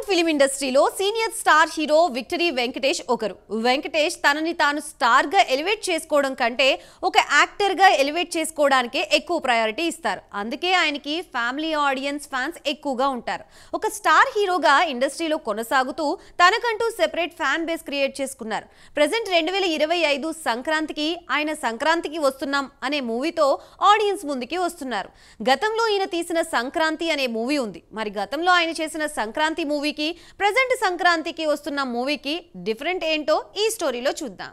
Tollywood film ఇండస్ట్రీలో senior star hero victory Venkatesh ఒకరు. వెంకటేష్ తనని తాను స్టార్ గా ఎలివేట్ చేసుకోవడం కంటే ఒక యాక్టర్ గా ఎలివేట్ చేసుకోవడానికే ఎక్కువ ప్రయారిటీ ఇస్తారు. అందుకే ఆయనకి ఫ్యామిలీ ఆడియన్స్ ఫ్యాన్స్ ఎక్కువగా ఉంటారు. ఒక స్టార్ హీరోగా ఇండస్ట్రీలో కొనసాగుతూ తనకంటూ సెపరేట్ ఫ్యాన్ బేస్ క్రియేట్ చేసుకున్నారు. ప్రెజెంట్ 2025 సంక్రాంతికి ఆయన సంక్రాంతికి వస్తున్నాం అనే మూవీతో ఆడియన్స్ ముందుకి వస్తున్నారు. గతంలో ఈయన తీసిన సంక్రాంతి అనే మూవీ ఉంది. మరి గతంలో ఆయన చేసిన సంక్రాంతి మూవీకి ప్రెజెంట్ సంక్రాంతికి వస్తున్న మూవీకి డిఫరెంట్ ఏంటో ఈ స్టోరీలో చూద్దాం.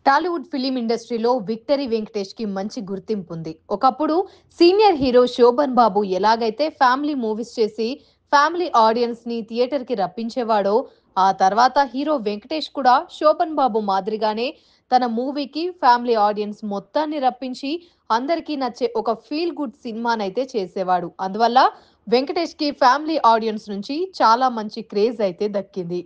టాలీవుడ్ ఫిలిం ఇండస్ట్రీలో విక్టరీ వెంకటేష్ కి మంచి గుర్తింపు ఉంది. ఒకప్పుడు సీనియర్ హీరో శోభన్ బాబు ఎలాగైతే ఫ్యామిలీ మూవీస్ చేసి ఫ్యామిలీ ఆడియన్స్ ని థియేటర్ కి రప్పించేవాడో, ఆ తర్వాత హీరో వెంకటేష్ కూడా శోభన్ బాబు మాదిరిగానే తన మూవీకి ఫ్యామిలీ ఆడియన్స్ మొత్తాన్ని రప్పించి అందరికీ నచ్చే ఒక ఫీల్ గుడ్ సినిమానైతే చేసేవాడు. అందువల్ల వెంకటేష్ కి ఫ్యామిలీ ఆడియన్స్ నుంచి చాలా మంచి క్రేజ్ అయితే దక్కింది.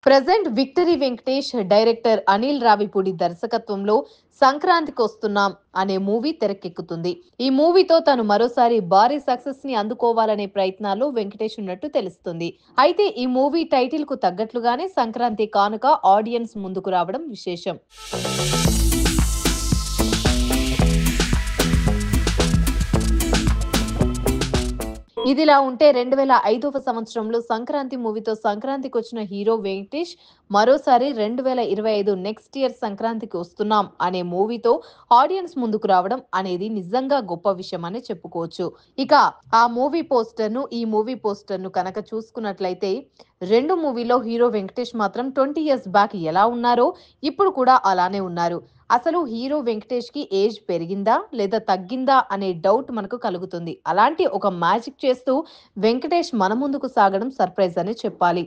Present victory Venkatesh director Anil Ravipudi దర్శకత్వంలో సంక్రాంతికి వస్తున్నాం అనే మూవీ తెరకెక్కుతుంది. ఈ మూవీతో తను మరోసారి భారీ సక్సెస్ ని అందుకోవాలనే ప్రయత్నాల్లో వెంకటేష్ ఉన్నట్టు తెలుస్తుంది. అయితే ఈ మూవీ టైటిల్ కు తగ్గట్లుగానే సంక్రాంతి కానుక ఆడియన్స్ ముందుకు రావడం విశేషం. ఇదిలా ఉంటే 2005వ సంవత్సరంలో సంక్రాంతి మూవీతో సంక్రాంతికి వచ్చిన హీరో వెంకటేష్ మరోసారి 2025 నెక్స్ట్ ఇయర్ సంక్రాంతికి వస్తున్నాం అనే మూవీతో ఆడియన్స్ ముందుకు రావడం అనేది నిజంగా గొప్ప విషయం అని చెప్పుకోవచ్చు. ఇక ఆ మూవీ పోస్టర్ ను ఈ మూవీ పోస్టర్ ను కనుక చూసుకున్నట్లయితే రెండు మూవీలో హీరో వెంకటేష్ మాత్రం 20 ఇయర్స్ బ్యాక్ ఎలా ఉన్నారో ఇప్పుడు కూడా అలానే ఉన్నారు. అసలు హీరో వెంకటేష్ కి ఏజ్ పెరిగిందా లేదా తగ్గిందా అనే డౌట్ మనకు కలుగుతుంది. అలాంటి ఒక మ్యాజిక్ చేస్తూ వెంకటేష్ మన ముందుకు సాగడం సర్ప్రైజ్ అని చెప్పాలి.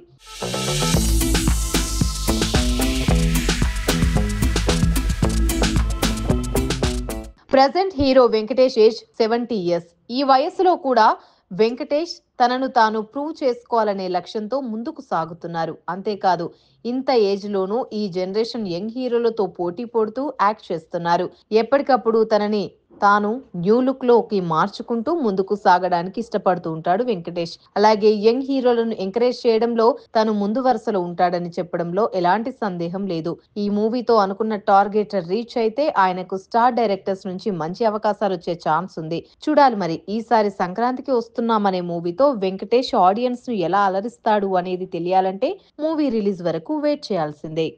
Present hero Venkatesh age 70 years. ఈ వయసులో కూడా వెంకటేష్ తనను తాను ప్రూవ్ చేసుకోవాలనే లక్ష్యంతో ముందుకు సాగుతున్నారు. అంతేకాదు ఇంత ఏజ్ లోనూ ఈ జనరేషన్ యంగ్ హీరోలతో పోటీ పడుతూ యాక్ట్ చేస్తున్నారు. ఎప్పటికప్పుడు తనని తాను న్యూ లుక్ లోకి మార్చుకుంటూ ముందుకు సాగడానికి ఇష్టపడుతూ ఉంటాడు వెంకటేష్. అలాగే యంగ్ హీరోలను ఎంకరేజ్ చేయడంలో తను ముందు వరుసలో ఉంటాడని చెప్పడంలో ఎలాంటి సందేహం లేదు. ఈ మూవీతో అనుకున్న టార్గెట్ రీచ్ అయితే ఆయనకు స్టార్ డైరెక్టర్స్ నుంచి మంచి అవకాశాలు వచ్చే ఛాన్స్ ఉంది. చూడాలి మరి ఈసారి సంక్రాంతికి వస్తున్నామనే మూవీతో వెంకటేష్ ఆడియన్స్ ను ఎలా అలరిస్తాడు అనేది తెలియాలంటే మూవీ రిలీజ్ వరకు వెయిట్ చేయాల్సిందే.